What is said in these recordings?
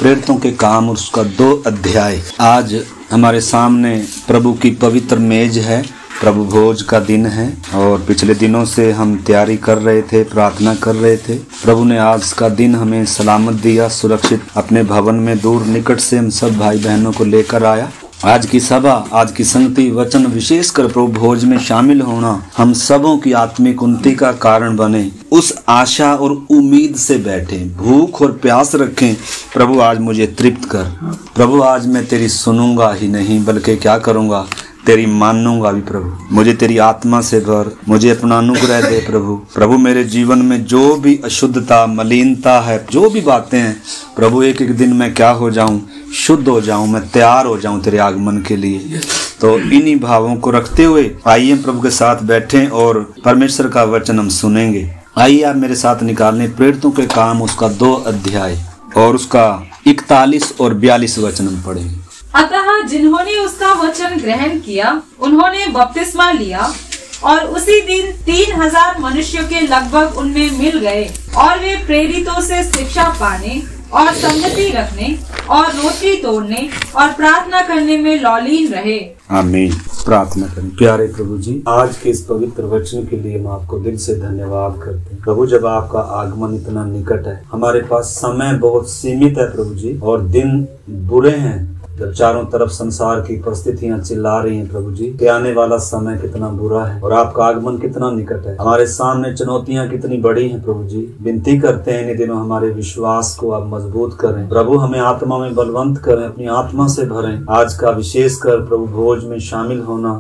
प्रेरितों के काम और उसका 2 अध्याय। आज हमारे सामने प्रभु की पवित्र मेज है, प्रभु भोज का दिन है और पिछले दिनों से हम तैयारी कर रहे थे, प्रार्थना कर रहे थे। प्रभु ने आज का दिन हमें सलामत दिया, सुरक्षित अपने भवन में दूर निकट से हम सब भाई बहनों को लेकर आया। आज की सभा, आज की संगति, वचन, विशेषकर प्रभु भोज में शामिल होना हम सबों की आत्मिक उन्नति का कारण बने। उस आशा और उम्मीद से बैठे, भूख और प्यास रखें, प्रभु आज मुझे तृप्त कर। प्रभु आज मैं तेरी सुनूंगा ही नहीं बल्कि क्या करूंगा, तेरी मानूंगा भी। प्रभु मुझे तेरी आत्मा से भर, मुझे अपना अनुग्रह दे प्रभु। प्रभु मेरे जीवन में जो भी अशुद्धता, मलिनता है, जो भी बातें हैं प्रभु, एक एक दिन मैं क्या हो जाऊं, शुद्ध हो जाऊं, मैं तैयार हो जाऊं तेरे आगमन के लिए। तो इन्हीं भावों को रखते हुए आइए प्रभु के साथ बैठें और परमेश्वर का वचन हम सुनेंगे। आइए आप मेरे साथ निकालें प्रेरितों के काम उसका 2 अध्याय और उसका 41 और 42 वचन हम पढ़ेंगे। अतः जिन्होंने उसका वचन ग्रहण किया उन्होंने बपतिस्मा लिया और उसी दिन 3000 मनुष्यों के लगभग उनमें मिल गए और वे प्रेरितों से शिक्षा पाने और संगति रखने और रोटी तोड़ने और प्रार्थना करने में लौलीन रहे। आमीन। प्रार्थना करें। प्यारे प्रभु जी, आज के इस पवित्र वचन के लिए हम आपको दिल से धन्यवाद करते हैं प्रभु। जब आपका आगमन इतना निकट है, हमारे पास समय बहुत सीमित है प्रभु जी, और दिन बुरे हैं, जब चारों तरफ संसार की परिस्थितियां चिल्ला रही हैं प्रभु जी कि आने वाला समय कितना बुरा है और आपका आगमन कितना निकट है। हमारे सामने चुनौतियां कितनी बड़ी हैं प्रभु जी। विनती करते हैं इन दिनों हमारे विश्वास को आप मजबूत करें प्रभु, हमें आत्मा में बलवंत करें, अपनी आत्मा से भरें। आज का विशेषकर प्रभु भोज में शामिल होना,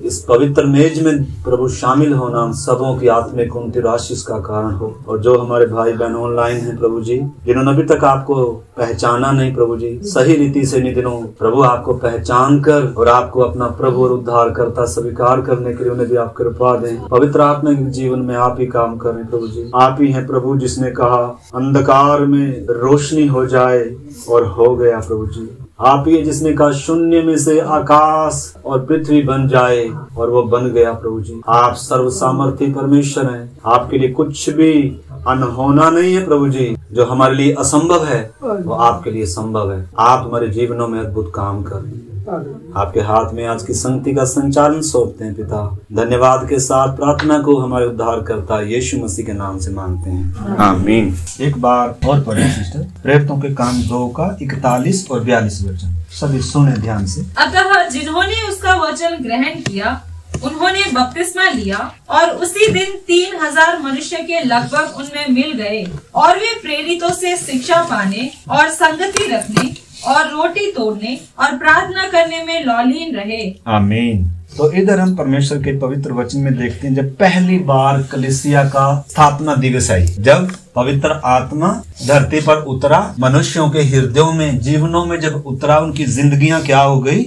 इस पवित्र मेज में प्रभु शामिल होना हम सबों की आत्मिक उन्नति और आशीष का कारण हो। और जो हमारे भाई बहन ऑनलाइन हैं प्रभु जी, जिन्होंने अभी तक आपको पहचाना नहीं प्रभु जी, सही रीति से प्रभु आपको पहचान कर और आपको अपना प्रभु और उद्धार करता स्वीकार करने के लिए उन्हें भी आप कृपा दें। पवित्र आत्मिक जीवन में आप ही काम करें प्रभु जी। आप ही हैं प्रभु जिसने कहा अंधकार में रोशनी हो जाए और हो गया प्रभु जी। आप ही जिसने कहा शून्य में से आकाश और पृथ्वी बन जाए और वो बन गया प्रभु जी। आप सर्व सामर्थी परमेश्वर हैं, आपके लिए कुछ भी अनहोना नहीं है प्रभु जी। जो हमारे लिए असंभव है वो आपके लिए संभव है। आप हमारे जीवनों में अद्भुत काम करें। आपके हाथ में आज की संगति का संचालन सौंपते हैं पिता। धन्यवाद के साथ प्रार्थना को हमारे उद्धार करता यीशु मसीह के नाम से मांगते हैं, आमीन। एक बार और पढ़ें सिस्टर, प्रेरितों के काम 2 का 41 और 42 वचन, सभी सुने ध्यान से। अतः जिन्होंने उसका वचन ग्रहण किया उन्होंने बपतिस्मा लिया और उसी दिन 3000 मनुष्य के लगभग उनमें मिल गए और वे प्रेरितों से शिक्षा पाने और संगति रखने और रोटी तोड़ने और प्रार्थना करने में लौलीन रहे। आमीन। तो इधर हम परमेश्वर के पवित्र वचन में देखते हैं जब पहली बार कलीसिया का स्थापना दिवस आई, जब पवित्र आत्मा धरती पर उतरा, मनुष्यों के हृदयों में, जीवनों में जब उतरा, उनकी जिंदगियां क्या हो गई,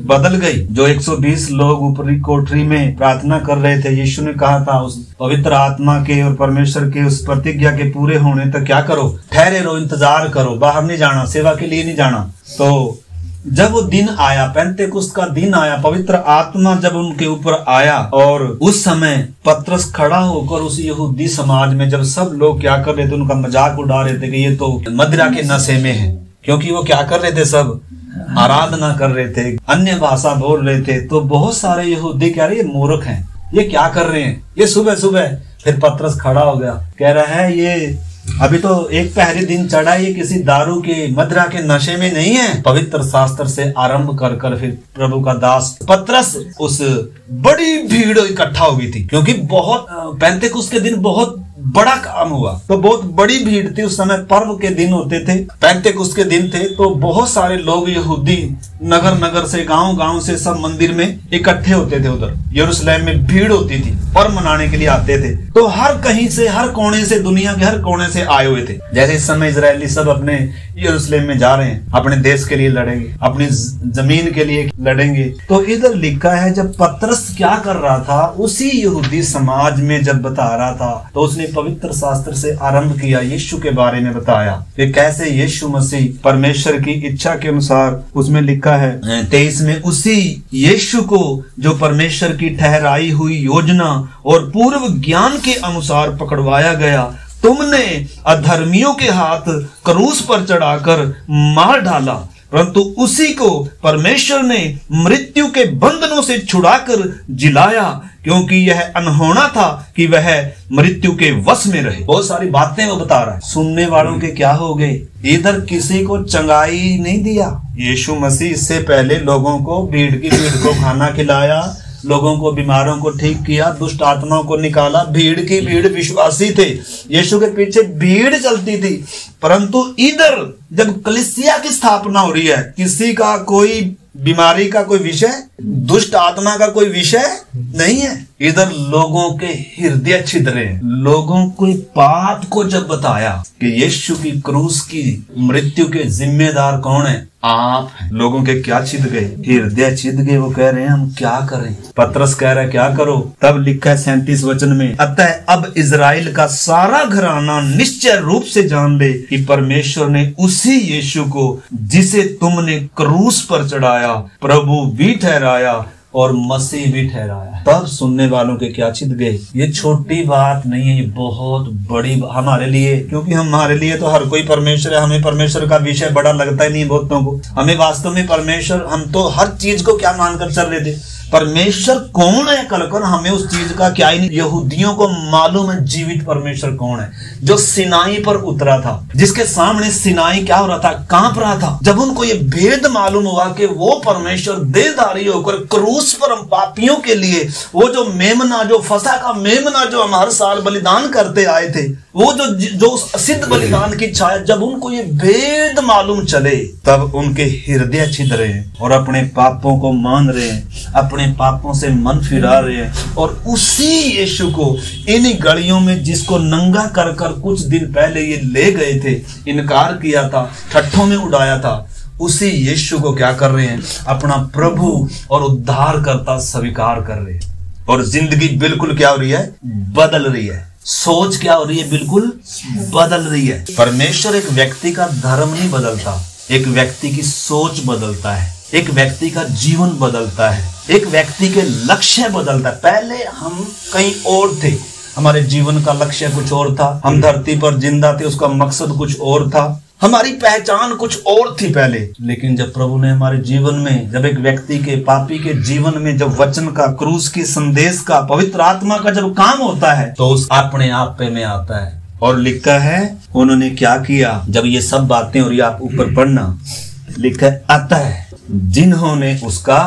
बदल गई। जो 120 लोग ऊपरी कोठरी में प्रार्थना कर रहे थे, यीशु ने कहा था उस पवित्र आत्मा के और परमेश्वर के उस प्रतिज्ञा के पूरे होने तक क्या करो, ठहरे रहो, इंतजार करो, बाहर नहीं जाना, सेवा के लिए नहीं जाना। तो जब वो दिन आया, पेंतेकुस्त का दिन आया, पवित्र आत्मा जब उनके ऊपर आया और उस समय पतरस खड़ा होकर उस यहूदी समाज में जब सब लोग क्या कर रहे थे, उनका मजाक उड़ा रहे थे कि ये तो मदिरा के नशे में है, क्योंकि वो क्या कर रहे थे, सब आराधना कर रहे थे, अन्य भाषा बोल रहे थे। तो बहुत सारे यहूदी कह रहे ये मूर्ख हैं, ये क्या कर रहे हैं, ये सुबह सुबह। फिर पतरस खड़ा हो गया, कह रहा है ये अभी तो एक पहले दिन चढ़ा, ये किसी दारू के मदिरा के नशे में नहीं है। पवित्र शास्त्र से आरंभ कर फिर प्रभु का दास पतरस, उस बड़ी भीड़ इकट्ठा हो गई थी, क्योंकि बहुत पेंतेकुस्त के दिन बहुत बड़ा काम हुआ, तो बहुत बड़ी भीड़ थी। उस समय पर्व के दिन होते थे, पेंतेकुस्त के दिन थे, तो बहुत सारे लोग यहूदी नगर नगर से, गांव गांव से सब मंदिर में इकट्ठे होते थे। उधर यरूशलेम में भीड़ होती थी, पर्व मनाने के लिए आते थे। तो हर कहीं से, हर कोने से, दुनिया के हर कोने से आए हुए थे। जैसे इस समय इजरायली सब अपने यरूशलेम में जा रहे हैं, अपने देश के लिए लड़ेंगे, अपनी जमीन के लिए लड़ेंगे। तो इधर लिखा है जब पतरस क्या कर रहा था, उसी यहूदी समाज में जब बता रहा था, तो उसने पवित्र शास्त्र से आरंभ किया, यीशु के बारे में बताया कि कैसे यीशु मसीह परमेश्वर की इच्छा के अनुसार, उसमें लिखा है 23 में, उसी यीशु को जो परमेश्वर की ठहराई हुई योजना और पूर्व ज्ञान के अनुसार पकड़वाया गया, तुमने अधर्मियों के हाथ क्रूस पर चढ़ाकर मार डाला, परंतु उसी को परमेश्वर ने मृत्यु के बंधनों से छुड़ाकर जिलाया, क्योंकि यह अनहोना था कि वह मृत्यु के वश में रहे। बहुत सारी बातें वो बता रहा है। सुनने वालों के क्या हो गए? इधर किसी को चंगाई नहीं दिया। यीशु मसीह इससे पहले लोगों को भीड़ को खाना खिलाया, लोगों को बीमारों को ठीक किया, दुष्ट आत्माओं को निकाला। भीड़ की भीड़ विश्वासी थे, यीशु के पीछे भीड़ चलती थी। परंतु इधर जब कलीसिया की स्थापना हो रही है, किसी का कोई बीमारी का कोई विषय, दुष्ट आत्मा का कोई विषय नहीं है। इधर लोगों के हृदय छिद्रे हैं। लोगों को पाप को जब बताया कि यीशु की क्रूस की मृत्यु के जिम्मेदार कौन है? आप हैं। लोगों के क्या छिद गए? हृदय छिद गए। वो कह रहे हैं हम क्या करें? पतरस कह रहा है क्या करो? तब लिखा है 37 वचन में, अतः अब इजराइल का सारा घराना निश्चय रूप से जान ले कि परमेश्वर ने उसी यीशु को जिसे तुमने क्रूस पर चढ़ाया प्रभु भी ठहराया और मसीह भी ठहराया। तब सुनने वालों के क्या छिद गए। ये छोटी बात नहीं है, ये बहुत बड़ी हमारे लिए, क्योंकि हमारे लिए तो हर कोई परमेश्वर है। हमें परमेश्वर का विषय बड़ा लगता ही नहीं बहुतों को। हमें वास्तव में परमेश्वर, हम तो हर चीज को क्या मानकर चल रहे थे? परमेश्वर कौन है कल हमें उस चीज का क्या ही नहीं। यहूदियों को मालूम है जीवित परमेश्वर कौन है, जो सिनाई पर उतरा था, जिसके सामने सिनाई क्या हो रहा था? कांप रहा था। जब उनको ये भेद मालूम हुआ कि वो परमेश्वर देहधारी होकर क्रूस पर हम पापियों के लिए, वो जो मेमना, जो फसा का मेमना जो हम हर साल बलिदान करते आए थे, वो जो सिद्ध बलिदान की छाया, जब उनको ये भेद मालूम चले, तब उनके हृदय छिद रहे हैं और अपने पापों को मान रहे हैं, अपने पापों से मन फिरा रहे हैं। और उसी यीशु को इन्हीं गलियों में, जिसको नंगा कर कर कुछ दिन पहले ये ले गए थे, इनकार किया था, ठट्ठों में उड़ाया था, उसी यीशु को क्या कर रहे हैं? अपना प्रभु और उद्धार करता स्वीकार कर रहे हैं। और जिंदगी बिल्कुल क्या हो रही है? बदल रही है। सोच क्या हो रही है? बिल्कुल बदल रही है। परमेश्वर एक व्यक्ति का धर्म नहीं बदलता, एक व्यक्ति की सोच बदलता है, एक व्यक्ति का जीवन बदलता है, एक व्यक्ति के लक्ष्य बदलता है। पहले हम कहीं और थे, हमारे जीवन का लक्ष्य कुछ और था, हम धरती पर जिंदा थे, उसका मकसद कुछ और था, हमारी पहचान कुछ और थी पहले। लेकिन जब प्रभु ने हमारे जीवन में, जब एक व्यक्ति के, पापी के जीवन में जब वचन का, क्रूस की संदेश का, पवित्र आत्मा का जब काम होता है, तो उस अपने आप पे में आता है। और लिखा है उन्होंने क्या किया? जब ये सब बातें, और ये आप ऊपर पढ़ना, लिखा है अतः जिन्होंने उसका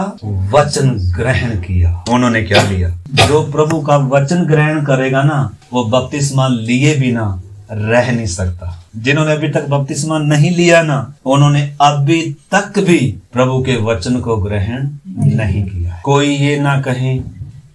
वचन ग्रहण किया, उन्होंने क्या लिया? जो प्रभु का वचन ग्रहण करेगा ना, वो बपतिस्मा लिए बिना रह नहीं सकता। जिन्होंने अभी तक बपतिस्मा नहीं लिया ना, उन्होंने अभी तक भी प्रभु के वचन को ग्रहण नहीं किया। कोई ये ना कहे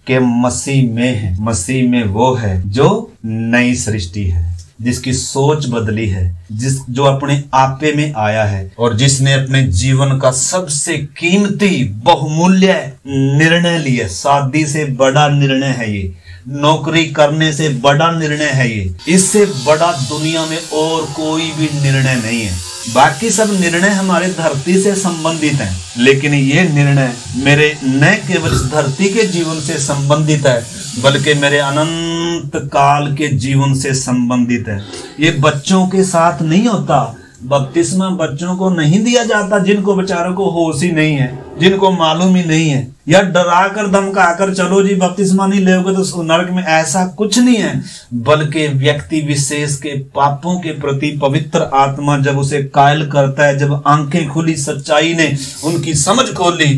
कि मसीह में है, मसीह में वो है जो नई सृष्टि है, जिसकी सोच बदली है, जो अपने आपे में आया है, और जिसने अपने जीवन का सबसे कीमती, बहुमूल्य निर्णय लिया। शादी से बड़ा निर्णय है ये, नौकरी करने से बड़ा निर्णय है ये, इससे बड़ा दुनिया में और कोई भी निर्णय नहीं है। बाकी सब निर्णय हमारे धरती से संबंधित हैं, लेकिन ये निर्णय मेरे न केवल इस धरती के जीवन से संबंधित है, बल्कि मेरे अनंत काल के जीवन से संबंधित है। ये बच्चों के साथ नहीं होता। बपतिस्मा बच्चों को नहीं दिया जाता जिनको बेचारों को होश ही नहीं है, जिनको मालूम ही नहीं है, या डरा कर धमका कर चलो जी बपतिस्मा नहीं लोगे तो नरक में, ऐसा कुछ नहीं है। बल्कि व्यक्ति विशेष के पापों के प्रति पवित्र आत्मा जब उसे कायल करता है, जब आंखें खुली, सच्चाई ने उनकी समझ खोली,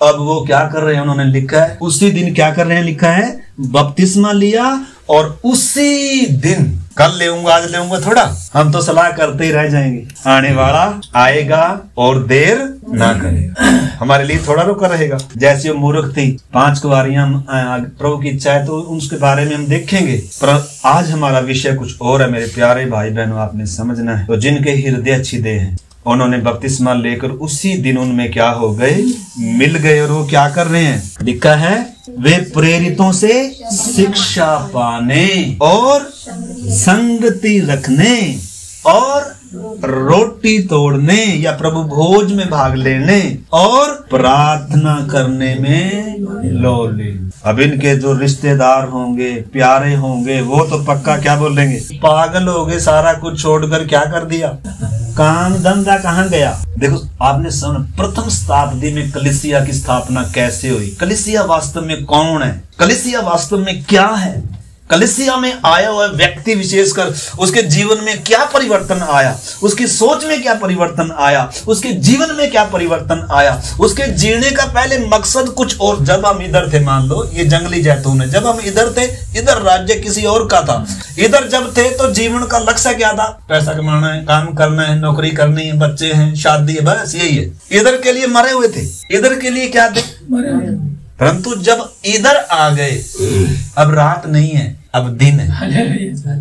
अब वो क्या कर रहे हैं? उन्होंने लिखा है उसी दिन क्या कर रहे हैं? लिखा है बपतिस्मा लिया और उसी दिन, कल लेऊंगा आज लेऊंगा थोड़ा, हम तो सलाह करते ही रह जाएंगे। आने वाला आएगा और देर ना करेगा, हमारे लिए थोड़ा रुका रहेगा। जैसे वो मूर्ख थी, 5 कुंवारियां प्रभु की इच्छा है तो उसके बारे में हम देखेंगे, पर आज हमारा विषय कुछ और है। मेरे प्यारे भाई बहनों, आपने समझना है। तो जिनके हृदय छिदे हैं, उन्होंने बपतिस्मा लेकर उसी दिन उनमें क्या हो गए? मिल गए। और वो क्या कर रहे हैं? लिखा है वे प्रेरितों से शिक्षा पाने और संगति रखने और रोटी तोड़ने या प्रभु भोज में भाग लेने और प्रार्थना करने में लोली। अब इनके जो रिश्तेदार होंगे, प्यारे होंगे, वो तो पक्का क्या बोलेंगे, पागल हो गए, सारा कुछ छोड़कर क्या कर दिया, काम धंधा कहाँ गया। देखो आपने सुना प्रथम शताब्दी में कलीसिया की स्थापना कैसे हुई। कलीसिया वास्तव में कौन है, कलीसिया वास्तव में क्या है, कलीसिया में आया हुआ व्यक्ति विशेषकर उसके जीवन में क्या परिवर्तन आया, उसकी सोच में क्या परिवर्तन आया, उसके जीवन में क्या परिवर्तन आया, उसके जीने का पहले मकसद कुछ और। जब हम इधर थे, मान लो ये जंगली जैतून है, जब हम इधर थे, इधर राज्य किसी और का था, इधर जब थे तो जीवन का लक्ष्य क्या था, पैसा कमाना है, काम करना है, नौकरी करनी है, बच्चे हैं, शादी है, बस यही है। इधर के लिए मरे हुए थे, इधर के लिए क्या थे, परंतु जब इधर आ गए, अब रात नहीं है, अब दिन है,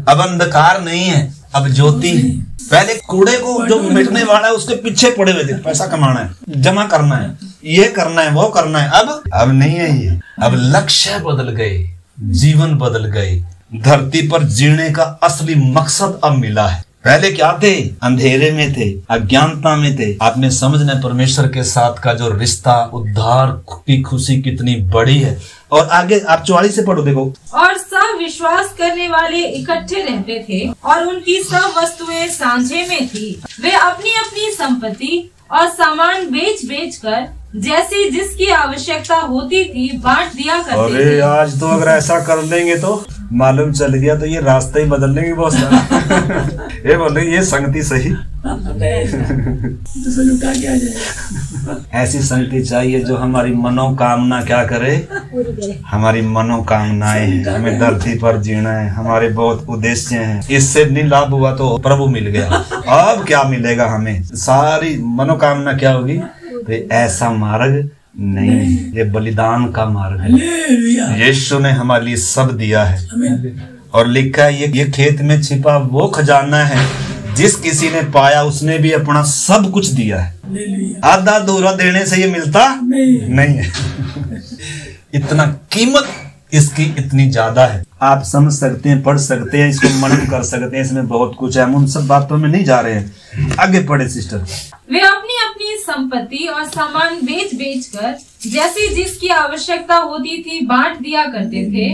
अब अंधकार नहीं है, अब ज्योति है। पहले कूड़े को जो मिटने वाला है उसके पीछे पड़े हुए थे, पैसा कमाना है, जमा करना है, ये करना है, वो करना है। अब नहीं है ये, अब लक्ष्य बदल गए, जीवन बदल गए, धरती पर जीने का असली मकसद अब मिला है। पहले क्या थे, अंधेरे में थे, अज्ञानता में थे। आपने समझना परमेश्वर के साथ का जो रिश्ता, उद्धार की खुशी कितनी बड़ी है। और आगे आप 44 से पढ़ो, देखो। और सब विश्वास करने वाले इकट्ठे रहते थे और उनकी सब वस्तुएं सांझे में थी। वे अपनी अपनी संपत्ति और सामान बेच बेच कर जैसी जिसकी आवश्यकता होती थी बांट दिया करते थे। अरे आज तो अगर ऐसा कर लेंगे तो मालूम चल गया तो ये रास्ता ही बदल लेंगे बहुत सारा। ये बोल रहे ये संगति सही ऐसी संगति चाहिए जो हमारी मनोकामना क्या करे, हमारी मनोकामनाएं हैं, हमें धरती पर जीना है, हमारे बहुत उद्देश्य हैं। इससे नहीं लाभ हुआ तो प्रभु मिल गया, अब क्या मिलेगा हमें, सारी मनोकामना क्या होगी। तो ऐसा मार्ग नहीं, ये बलिदान का मार्ग है। यीशु ने हमारे लिए सब दिया है और लिखा है ये खेत में छिपा वो खजाना है, जिस किसी ने पाया उसने भी अपना सब कुछ दिया है। आधा अधूरा देने से ये मिलता नहीं है। इतना कीमत इसकी इतनी ज्यादा है। आप समझ सकते हैं, पढ़ सकते हैं, इसको मनन कर सकते हैं, इसमें बहुत कुछ है। हम उन सब बातों में नहीं जा रहे हैं, आगे पढ़े सिस्टर। वे अपनी अपनी संपत्ति और सामान बेच बेच कर जैसी जिसकी आवश्यकता होती थी बांट दिया करते थे।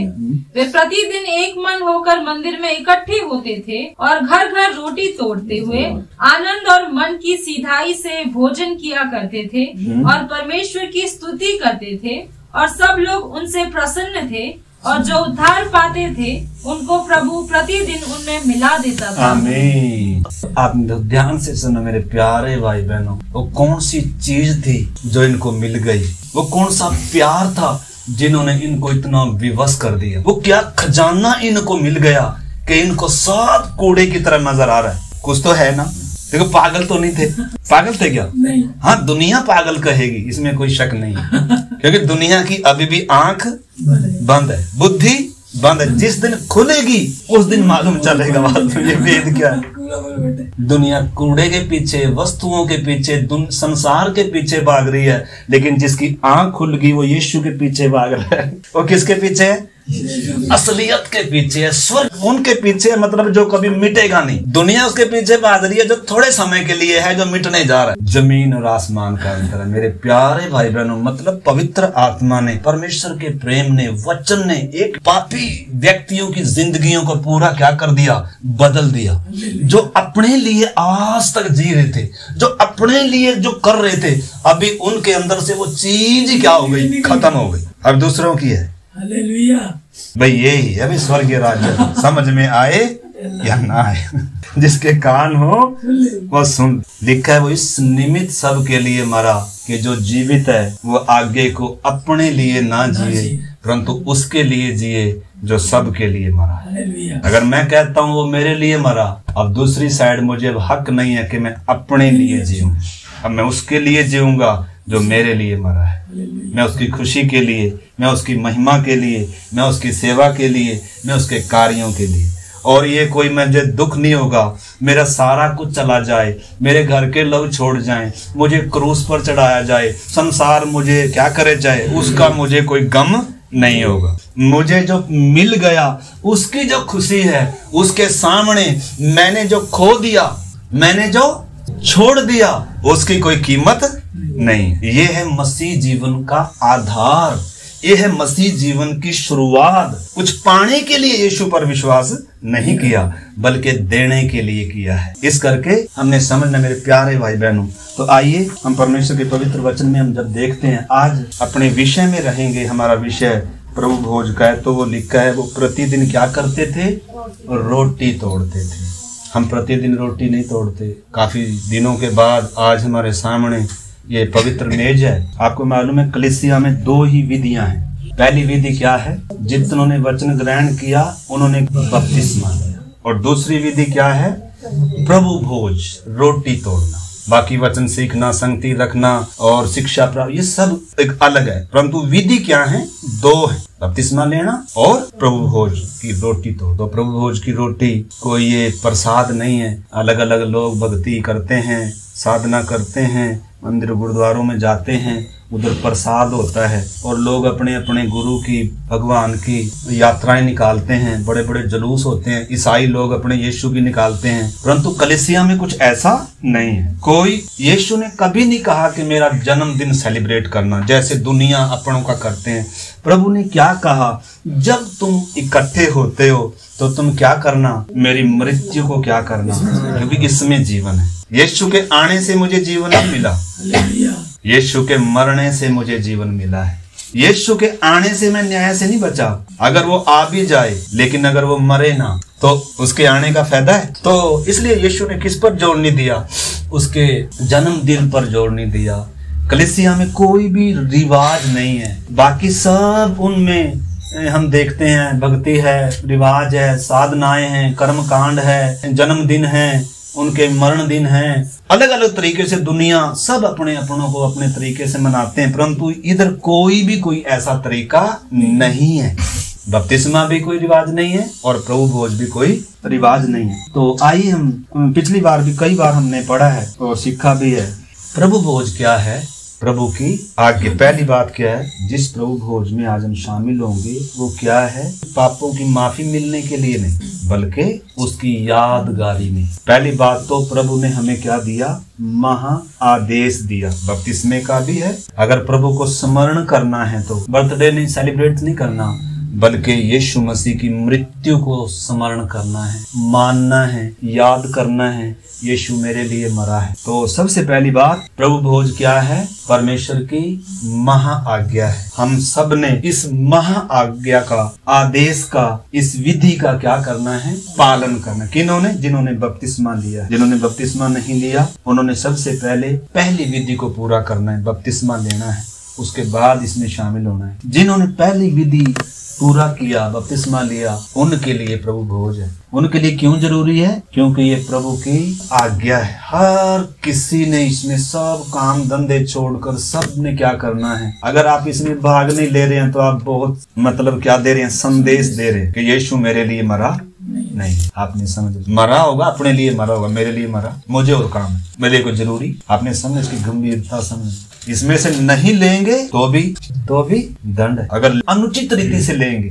वे प्रतिदिन एक मन होकर मंदिर में इकट्ठे होते थे और घर घर रोटी तोड़ते हुए आनंद और मन की सीधाई से भोजन किया करते थे और परमेश्वर की स्तुति करते थे। और सब लोग उनसे प्रसन्न थे और जो उद्धार पाते थे उनको प्रभु प्रतिदिन उनमें मिला देता था। आमीन। आप ध्यान से सुनो मेरे प्यारे भाई बहनों, वो कौन सी चीज थी जो इनको मिल गई, वो कौन सा प्यार था जिन्होंने इनको इतना विवश कर दिया, वो क्या खजाना इनको मिल गया कि इनको सब कूड़े की तरह नजर आ रहा है। कुछ तो है ना, देखो पागल तो नहीं थे, पागल थे क्या, नहीं। हाँ दुनिया पागल कहेगी, इसमें कोई शक नहीं क्योंकि दुनिया की अभी भी आंख बंद है, बुद्धि बंद है। जिस दिन खुलेगी उस दिन मालूम चलेगा ये वेद क्या है। दुनिया कूड़े के पीछे, वस्तुओं के पीछे, संसार के पीछे भाग रही है, लेकिन जिसकी आंख खुल गई वो यीशु के पीछे भाग रहा है। वो किसके पीछे है, असलियत के पीछे है, स्वर्ग उनके पीछे, मतलब जो कभी मिटेगा नहीं। दुनिया उसके पीछे भाग रही है जो थोड़े समय के लिए है, जो मिटने जा रहा है। जमीन और आसमान का अंतर है मेरे प्यारे भाई बहनों। मतलब पवित्र आत्मा ने, परमेश्वर के प्रेम ने, वचन ने एक पापी व्यक्तियों की जिंदगियों को पूरा क्या कर दिया, बदल दिया। जो अपने लिए आज तक जी रहे थे, जो अपने लिए जो कर रहे थे, अभी उनके अंदर से वो चीज ही क्या हो गई, खत्म हो गई, अब दूसरों की है। हालेलुया। भाई यही अभी स्वर्गीय राज्य समझ में आए या ना आए, जिसके कान हो वो सुन। लिखा है वो इस निमित्त सब के लिए मरा कि जो जीवित है वो आगे को अपने लिए ना जिए परंतु उसके लिए जिए जो सब के लिए मरा। अगर मैं कहता हूँ वो मेरे लिए मरा, अब दूसरी साइड मुझे अब हक नहीं है कि मैं अपने लिए जीऊं। अब मैं उसके लिए जीऊंगा जो मेरे लिए मरा है। मैं उसकी खुशी के लिए, मैं उसकी महिमा के लिए, मैं उसकी सेवा के लिए, मैं उसके कार्यों के लिए। और ये कोई मुझे दुख नहीं होगा, मेरा सारा कुछ चला जाए, मेरे घर के लोग छोड़ जाएं, मुझे क्रूस पर चढ़ाया जाए, संसार मुझे क्या करे जाए, उसका मुझे कोई गम नहीं होगा। मुझे जो मिल गया उसकी जो खुशी है, उसके सामने मैंने जो खो दिया मैंने जो छोड़ दिया उसकी कोई कीमत नहीं। ये है मसीह जीवन का आधार, ये है मसीह जीवन की शुरुआत। कुछ पाने के लिए यीशु पर विश्वास नहीं किया, बल्कि देने के लिए किया है। इस करके हमने समझना मेरे प्यारे भाई बहनों। तो आइए हम परमेश्वर के पवित्र वचन में हम जब देखते हैं, आज अपने विषय में रहेंगे। हमारा विषय प्रभु भोज का है। तो वो लिखा है, वो प्रतिदिन क्या करते थे? रोटी तोड़ते थे। हम प्रतिदिन रोटी नहीं तोड़ते। काफी दिनों के बाद आज हमारे सामने ये पवित्र मेज है। आपको मालूम है कलीसिया में दो ही विधियां हैं। पहली विधि क्या है? जितनों ने वचन ग्रहण किया उन्होंने बपतिस्मा लिया। और दूसरी विधि क्या है? प्रभु भोज, रोटी तोड़ना। बाकी वचन सीखना, संगति रखना और शिक्षा प्राप्त, ये सब एक अलग है। परंतु विधि क्या है? दो है, बपतिस्मा लेना और प्रभु भोज की रोटी तोड़। तो प्रभु भोज की रोटी कोई ये प्रसाद नहीं है। अलग अलग लोग भक्ति करते हैं, साधना करते हैं, मंदिर गुरुद्वारों में जाते हैं, उधर प्रसाद होता है और लोग अपने अपने गुरु की, भगवान की यात्राएं निकालते हैं। बड़े बड़े जुलूस होते हैं। ईसाई लोग अपने यीशु की निकालते हैं। परंतु कलीसिया में कुछ ऐसा नहीं है। कोई, यीशु ने कभी नहीं कहा कि मेरा जन्मदिन सेलिब्रेट करना जैसे दुनिया अपनों का करते हैं। प्रभु ने क्या कहा? जब तुम इकट्ठे होते हो तो तुम क्या करना? मेरी मृत्यु को क्या करना, क्योंकि इसमें जीवन है। यीशु के आने से मुझे जीवन मिला, यीशु के मरने से मुझे जीवन मिला है। यीशु के आने से मैं न्याय से नहीं बचा। अगर वो आ भी जाए, लेकिन अगर वो मरे ना, तो उसके आने का फायदा है। तो इसलिए यीशु ने किस पर जोर नहीं दिया? उसके जन्मदिन पर जोर नहीं दिया। कलीसिया में कोई भी रिवाज नहीं है। बाकी सब उनमें हम देखते हैं भक्ति है, रिवाज है, साधनाएं हैं, कर्मकांड है, जन्मदिन है, उनके मरण दिन हैं। अलग अलग तरीके से दुनिया सब अपने अपनों को अपने तरीके से मनाते हैं। परंतु इधर कोई ऐसा तरीका नहीं है। बपतिस्मा भी कोई रिवाज नहीं है और प्रभु भोज भी कोई रिवाज नहीं है। तो आइए हम पिछली बार भी कई बार हमने पढ़ा है और सीखा भी है। प्रभु भोज क्या है? प्रभु की आज्ञा। पहली बात क्या है? जिस प्रभु भोज में आज हम शामिल होंगे वो क्या है? पापों की माफी मिलने के लिए नहीं, बल्कि उसकी यादगारी में। पहली बात तो प्रभु ने हमें क्या दिया? महा आदेश दिया। बपतिस्मे का भी है। अगर प्रभु को स्मरण करना है तो बर्थडे नहीं सेलिब्रेट नहीं करना, बल्कि यीशु मसीह की मृत्यु को स्मरण करना है, मानना है, याद करना है। यीशु मेरे लिए मरा है। तो सबसे पहली बात, प्रभु भोज क्या है? परमेश्वर की महा आज्ञा है। हम सब ने इस महा आज्ञा का, आदेश का, इस विधि का क्या करना है? पालन करना। किन्होंने? जिन्होंने बपतिस्मा लिया। जिन्होंने बपतिस्मा नहीं लिया उन्होंने सबसे पहले पहली विधि को पूरा करना है, बपतिस्मा लेना है, उसके बाद इसमें शामिल होना है। जिन्होंने पहली विधि पूरा किया, बपतिस्मा लिया, उनके लिए प्रभु भोज है। उनके लिए क्यों जरूरी है? क्योंकि ये प्रभु की आज्ञा है। हर किसी ने इसमें सब काम धंधे छोड़कर सब ने क्या करना है। अगर आप इसमें भाग नहीं ले रहे हैं तो आप बहुत क्या दे रहे हैं? संदेश दे रहे हैं कि यीशु मेरे लिए मरा नहीं। आपने समझ, मरा होगा अपने लिए, मरा होगा मेरे लिए मरा, मुझे और काम है, मेरे लिए कुछ जरूरी। आपने समझ की गंभीरता समझ। इसमें से नहीं लेंगे तो भी दंड है। अगर अनुचित रीति से लेंगे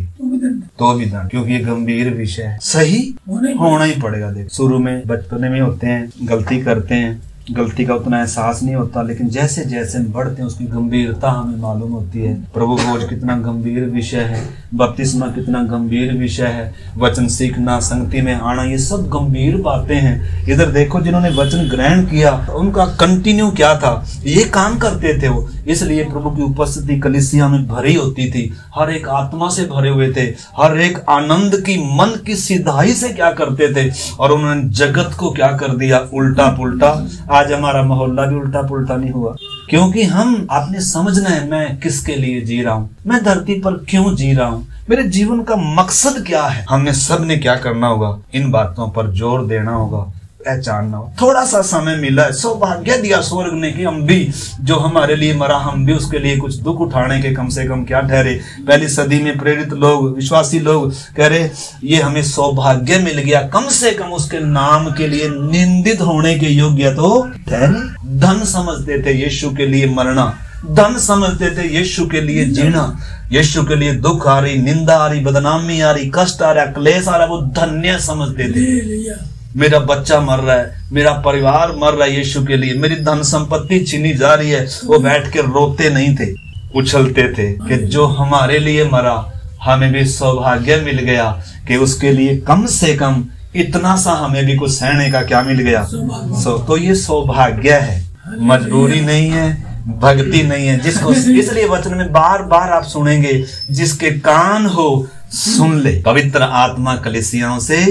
तो भी दंड, क्योंकि ये गंभीर विषय है। सही होना ही पड़ेगा। देख, शुरू में बचपने में होते हैं, गलती करते हैं, गलती का उतना एहसास नहीं होता, लेकिन जैसे जैसे हम बढ़ते हैं उसकी गंभीरता हमें मालूम होती है। प्रभु भोज कितना गंभीर विषय है, बपतिस्मा कितना गंभीर विषय है, वचन सीखना, संगति में आना, ये सब गंभीर बातें हैं। इधर देखो, जिन्होंने वचन ग्रहण किया उनका कंटिन्यू क्या था? ये काम करते थे वो। इसलिए प्रभु की उपस्थिति कलीसिया में भरी होती थी। हर एक आत्मा से भरे हुए थे, हर एक आनंद की, मन की सिधाई से क्या करते थे, और उन्होंने जगत को क्या कर दिया? उल्टा पुल्टा। आज हमारा मोहल्ला भी उल्टा पुल्टा नहीं हुआ, क्योंकि हम, आपने समझना है मैं किसके लिए जी रहा हूँ, मैं धरती पर क्यों जी रहा हूँ, मेरे जीवन का मकसद क्या है। हमने सब ने क्या करना होगा? इन बातों पर जोर देना होगा, पहचानना हो। थोड़ा सा समय मिला है, सौभाग्य दिया स्वर्ग ने कि हम भी, जो हमारे लिए मरा, हम भी उसके लिए कुछ दुख उठाने के कम से कम क्या ठहरे। पहली सदी में प्रेरित लोग, विश्वासी लोग कह रहे ये हमें सौभाग्य मिल गया, कम से कम उसके नाम के लिए निंदित होने के योग्य तो ठहरे। धन समझते थे यीशु के लिए मरना, धन समझते थे यीशु के लिए जीना। यीशु के लिए दुख आ रही, निंदा आ रही, बदनामी आ रही, कष्ट आ रहा, क्लेश आ रहा, वो धन्य समझते थे। मेरा बच्चा मर रहा है, मेरा परिवार मर रहा है यीशु के लिए, मेरी धन संपत्ति छीनी जा रही है, वो बैठ के रोते नहीं थे, उछलते थे कि जो हमारे लिए मरा हमें भी सौभाग्य मिल गया कि उसके लिए कम से कम इतना सा हमें भी कुछ सहने का क्या मिल गया। तो ये सौभाग्य है, मजबूरी नहीं है, भक्ति नहीं है। जिसको इसलिए वचन में बार बार आप सुनेंगे, जिसके कान हो सुन ले, पवित्र आत्मा कलीसियाओं से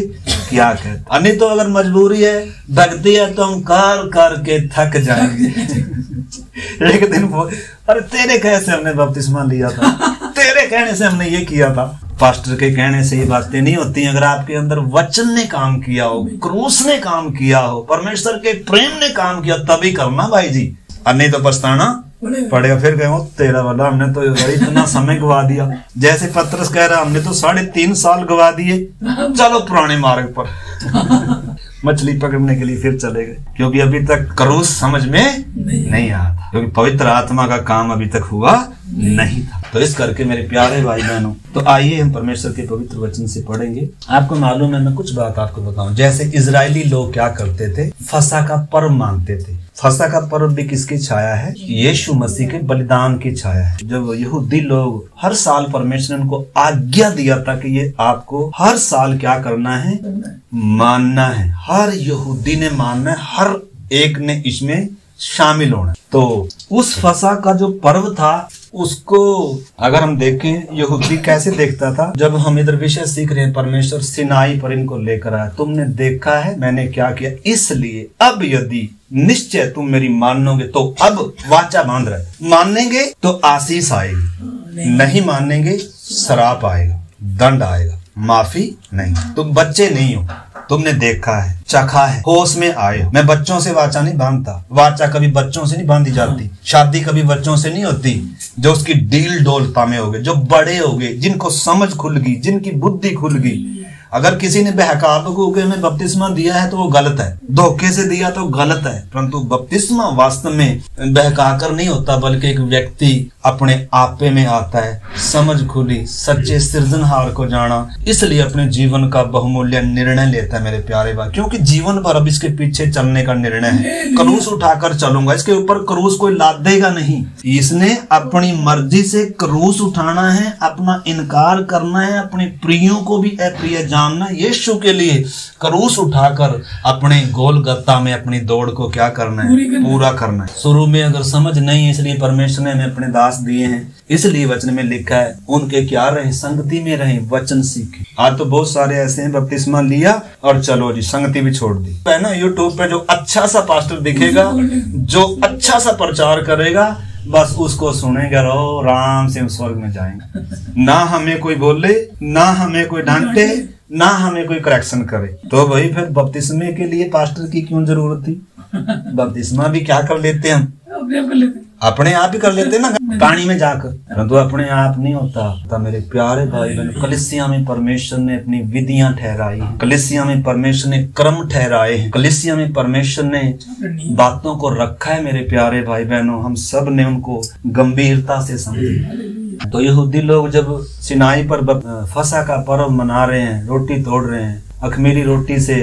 क्या कहता। नहीं तो अगर मजबूरी है, भक्ति है, तो हम कर कर के थक जाएंगे। एक दिन अरे तेरे कैसे हमने बपतिस्मा लिया था, तेरे कहने से हमने ये किया था। पास्टर के कहने से ये बातें नहीं होती। अगर आपके अंदर वचन ने काम किया हो, क्रूस ने काम किया हो, परमेश्वर के प्रेम ने काम किया, तभी करना भाई जी, और नहीं तो पछताना पड़ेगा। फिर कहो तेरा वाला हमने तो इतना समय गवा दिया। जैसे पत्रस कह रहा हमने तो 3.5 साल गवा दिए, चलो पुराने मार्ग पर मछली पकड़ने के लिए फिर चले गए, क्योंकि अभी तक क्रूस समझ में नहीं आया था, क्योंकि पवित्र आत्मा का काम अभी तक हुआ नहीं था। तो इस करके मेरे प्यारे भाई बहनों, तो आइए हम परमेश्वर के पवित्र वचन से पढ़ेंगे। आपको मालूम है, मैं कुछ बात आपको बताऊं। जैसे इजरायली लोग क्या करते थे, फसह का पर्व मानते थे। फसह का पर्व भी किसकी छाया है? यीशु मसीह के बलिदान की छाया है। जब यहूदी लोग हर साल परमेश्वर ने उनको आज्ञा दिया था कि ये आपको हर साल क्या करना है, मानना है। हर यहूदी ने मानना है, हर एक ने इसमें शामिल होना। तो उस फसह का जो पर्व था, उसको अगर हम देखें यहूदी कैसे देखता था। जब हम इधर विषय सीख रहे हैं, परमेश्वर सिनाई पर इनको लेकर आया, तुमने देखा है मैंने क्या किया, इसलिए अब यदि निश्चय तुम मेरी मानोगे, तो अब वाचा बांध रहे, मानेंगे तो आशीष आएगी, नहीं मानेंगे श्राप आएगा, दंड आएगा, माफी नहीं। तुम बच्चे नहीं हो, तुमने देखा है, चखा है, होश में आए हो। मैं बच्चों से वाचा नहीं बांधता, वाचा कभी बच्चों से नहीं बांधी जाती, शादी कभी बच्चों से नहीं होती। जो उसकी डील डोलता में हो गए, जो बड़े हो गए, जिनको समझ खुल गई, जिनकी बुद्धि खुल गई। अगर किसी ने बहका के में बपतिस्मा दिया है तो वो गलत है, धोखे से दिया तो गलत है, परंतु बपतिस्मा वास्तव में बहकाकर नहीं होता, बल्कि एक व्यक्ति अपने आपे में आता है, समझ खुली, सच्चे सृजनहार को जाना, इसलिए अपने जीवन का बहुमूल्य निर्णय लेता है। मेरे प्यारे भाई, क्योंकि जीवन भर अब इसके पीछे चलने का निर्णय है। क्रूस उठाकर चलूंगा, इसके ऊपर क्रूस कोई लाद देगा नहीं। इसने अपनी मर्जी से क्रूस उठाना है, अपना इनकार करना है, अपने प्रियों को भी अप्रिय जानना, यीशु के लिए क्रूस उठाकर अपने गोलगत्ता में अपनी दौड़ को क्या करना है, पूरा करना है। शुरू में अगर समझ नहीं है, इसलिए परमेश्वर ने हमें अपने दास दिए हैं। इसलिए वचन में लिखा है, उनके क्या रहे, संगति में रहे, वचन सीखे। आज तो बहुत सारे ऐसे हैं, बपतिस्मा लिया और चलो जी, संगति भी छोड़ दी है ना। यूट्यूब पे जो अच्छा सा पास्टर दिखेगा, जो अच्छा सा प्रचार करेगा, बस उसको सुनेगा, रहो राम से स्वर्ग में जाएंगे। ना हमें कोई बोले, ना हमें कोई डांटे, ना हमें कोई करेक्शन करे। तो भाई फिर बपतिस्मे के लिए पास्टर की क्यों जरूरत थी? बपतिस्मा भी क्या कर लेते हम, अपने आप ही कर लेते ना, पानी में जाकर, परंतु अपने आप नहीं होता। तो मेरे प्यारे भाई बहन, कलीसिया में परमेश्वर ने अपनी विधियां ठहराई हैं, कलीसिया में परमेश्वर ने क्रम ठहराए हैं, कलीसिया में परमेश्वर ने बातों को रखा है। मेरे प्यारे भाई बहनों, हम सब ने उनको गंभीरता से समझे। तो यहूदी लोग जब सिनाई पर फसह का पर्व मना रहे हैं, रोटी तोड़ रहे हैं, अखमीरी रोटी से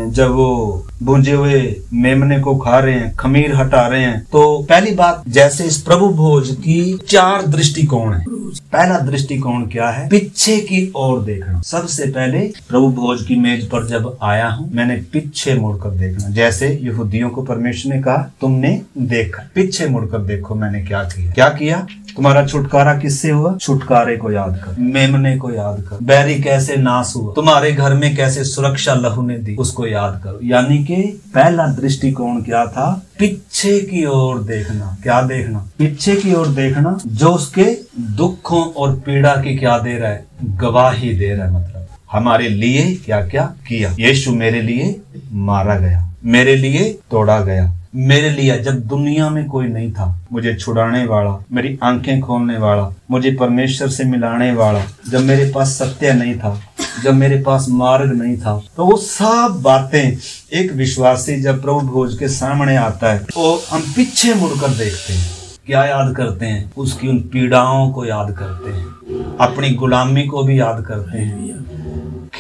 जब वो भुंजे हुए मेमने को खा रहे हैं, खमीर हटा रहे हैं, तो पहली बात, जैसे इस प्रभु भोज की 4 दृष्टिकोण है। पहला दृष्टिकोण क्या है? पीछे की ओर देखना। सबसे पहले प्रभु भोज की मेज पर जब आया हूँ, मैंने पीछे मुड़कर देखना। जैसे यहूदियों को परमेश्वर ने कहा, तुमने देखा, पीछे मुड़कर देखो मैंने क्या किया। क्या किया? तुम्हारा छुटकारा किससे हुआ? छुटकारे को याद कर, मेमने को याद कर, बैरी कैसे नाश हुआ, तुम्हारे घर में कैसे सुरक्षा लहू ने दी, उसको याद करो। यानी कि पहला दृष्टिकोण क्या था? पीछे की ओर देखना। क्या देखना? पीछे की ओर देखना, जो उसके दुखों और पीड़ा की क्या दे रहा है? गवाही दे रहा है। मतलब हमारे लिए क्या क्या किया। यीशु मेरे लिए मारा गया, मेरे लिए तोड़ा गया, मेरे लिए जब दुनिया में कोई नहीं था, मुझे छुड़ाने वाला, मेरी आंखें खोलने वाला, मुझे परमेश्वर से मिलाने वाला, जब मेरे पास सत्य नहीं था, जब मेरे पास मार्ग नहीं था। तो वो सब बातें एक विश्वासी जब प्रभु भोज के सामने आता है, तो हम पीछे मुड़कर देखते हैं। क्या याद करते हैं? उसकी उन पीड़ाओं को याद करते हैं, अपनी गुलामी को भी याद करते हैं,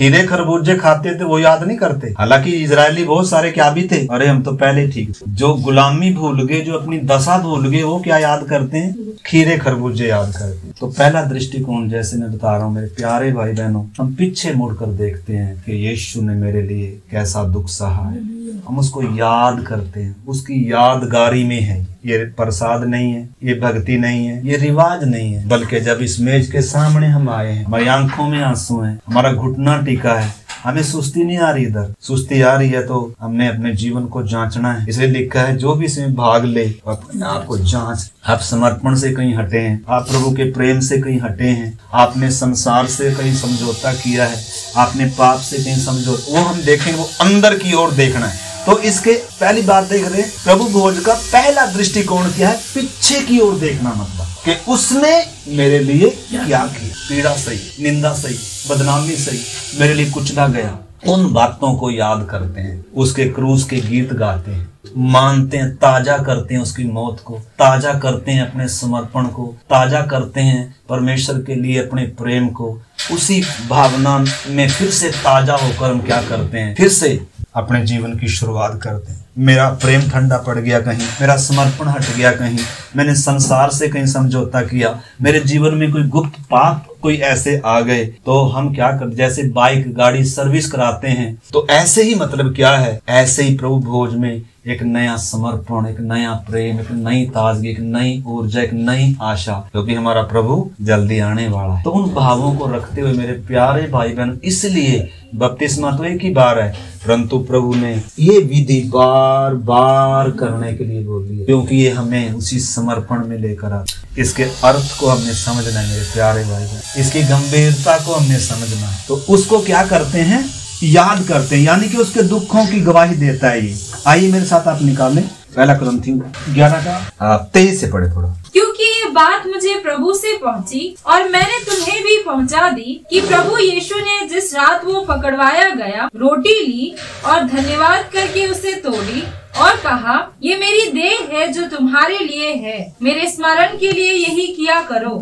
खीरे खरबूजे खाते थे वो याद नहीं करते। हालांकि इजरायली बहुत सारे क्या भी थे, अरे हम तो पहले ठीक थे। जो गुलामी भूल गए, जो अपनी दशा भूल गए, वो क्या याद करते हैं? खीरे खरबूजे याद करते हैं। तो पहला दृष्टिकोण, जैसे मैं बता रहा हूँ मेरे प्यारे भाई बहनों, हम पीछे मुड़कर देखते हैं कि यीशु ने मेरे लिए कैसा दुख सहा है। हम उसको याद करते हैं, उसकी यादगारी में है। ये प्रसाद नहीं है, ये भक्ति नहीं है, ये रिवाज नहीं है, बल्कि जब इस मेज के सामने हम आए हैं, हमारी आंखों में आंसू हैं, हमारा घुटना टिका है, हमें सुस्ती नहीं आ रही। इधर सुस्ती आ रही है तो हमने अपने जीवन को जांचना है। इसलिए लिखा है जो भी इसमें भाग ले अपने आप को जांच। आप समर्पण से कहीं हटे हैं, आप प्रभु के प्रेम से कहीं हटे हैं, आपने संसार से कहीं समझौता किया है, आपने पाप से कहीं समझौता, वो हम देखें, वो अंदर की ओर देखना है। तो इसके पहली बात देख रहे हैं, प्रभु भोज का पहला दृष्टिकोण क्या है? पीछे की ओर देखना, मतलब कि उसने मेरे लिए क्या किया। पीड़ा सही, निंदा सही, बदनामी सही, मेरे लिए कुचला गया, उन बातों को याद करते हैं, उसके क्रूस के गीत गाते हैं, मानते हैं, ताजा करते हैं उसकी मौत को, ताजा करते हैं अपने समर्पण को, ताजा करते हैं परमेश्वर के लिए अपने प्रेम को। उसी भावना में फिर से ताजा होकर हम क्या करते हैं? फिर से अपने जीवन की शुरुआत करते हैं। मेरा प्रेम ठंडा पड़ गया कहीं, मेरा समर्पण हट गया कहीं, मैंने संसार से कहीं समझौता किया, मेरे जीवन में कोई गुप्त पाप कोई ऐसे आ गए, तो हम क्या कर, जैसे बाइक गाड़ी सर्विस कराते हैं, तो ऐसे ही मतलब क्या है, ऐसे ही प्रभु भोज में एक नया समर्पण, एक नया प्रेम, एक नई ताजगी, एक नई ऊर्जा, एक नई आशा, क्योंकि हमारा प्रभु जल्दी आने वाला है। तो उन भावों को रखते हुए मेरे प्यारे भाई बहन, इसलिए बपतिस्मा तो एक ही बार है, परंतु प्रभु ने ये विधि बार बार करने के लिए बोल दिया, क्योंकि ये हमें उसी समर्पण में लेकर आता। इसके अर्थ को हमने समझना है मेरे प्यारे भाई बहन, इसकी गंभीरता को हमने समझना है। तो उसको क्या करते हैं? याद करते हैं, यानी कि उसके दुखों की गवाही देता है ये। आइए मेरे साथ आप निकालें पहला कुरिन्थियों 11 का 23 से पढ़े थोड़ा। क्योंकि ये बात मुझे प्रभु से पहुंची और मैंने तुम्हें भी पहुंचा दी कि प्रभु यीशु ने जिस रात वो पकड़वाया गया, रोटी ली और धन्यवाद करके उसे तोड़ी और कहा, ये मेरी देह है जो तुम्हारे लिए है, मेरे स्मरण के लिए यही किया करो।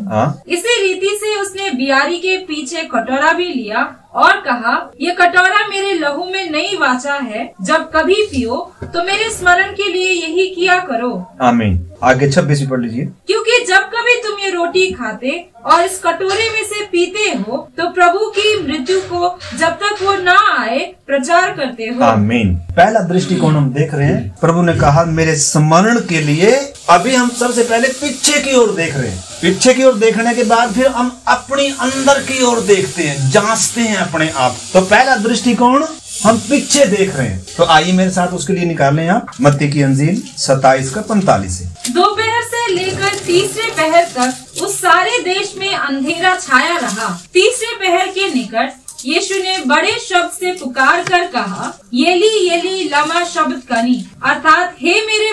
इसी रीति से उसने बियारी के पीछे कटोरा भी लिया और कहा, ये कटोरा मेरे लहू में नई वाचा है, जब कभी पियो तो मेरे स्मरण के लिए यही किया करो। आमीन। आगे 26 पढ़ लीजिए। क्योंकि जब कभी तुम ये रोटी खाते और इस कटोरे में से पीते हो तो प्रभु की मृत्यु को जब तक वो ना आए प्रचार करते हो। आमीन। पहला दृष्टिकोण हम देख रहे हैं, प्रभु ने कहा मेरे स्मरण के लिए। अभी हम सबसे पहले पीछे की ओर देख रहे हैं, पीछे की ओर देखने के बाद फिर हम अपनी अंदर की ओर देखते हैं, जांचते हैं अपने आप। तो पहला दृष्टिकोण हम पीछे देख रहे हैं। तो आइए मेरे साथ उसके लिए निकालें आप मत्ती की अंजील 27 का 45 से। दोपहर से लेकर तीसरे पहर तक उस सारे देश में अंधेरा छाया रहा। तीसरे पहर के निकट यीशु ने बड़े शब्द से पुकार कर कहा, येली लमा शबक्तनी, अर्थात हे मेरे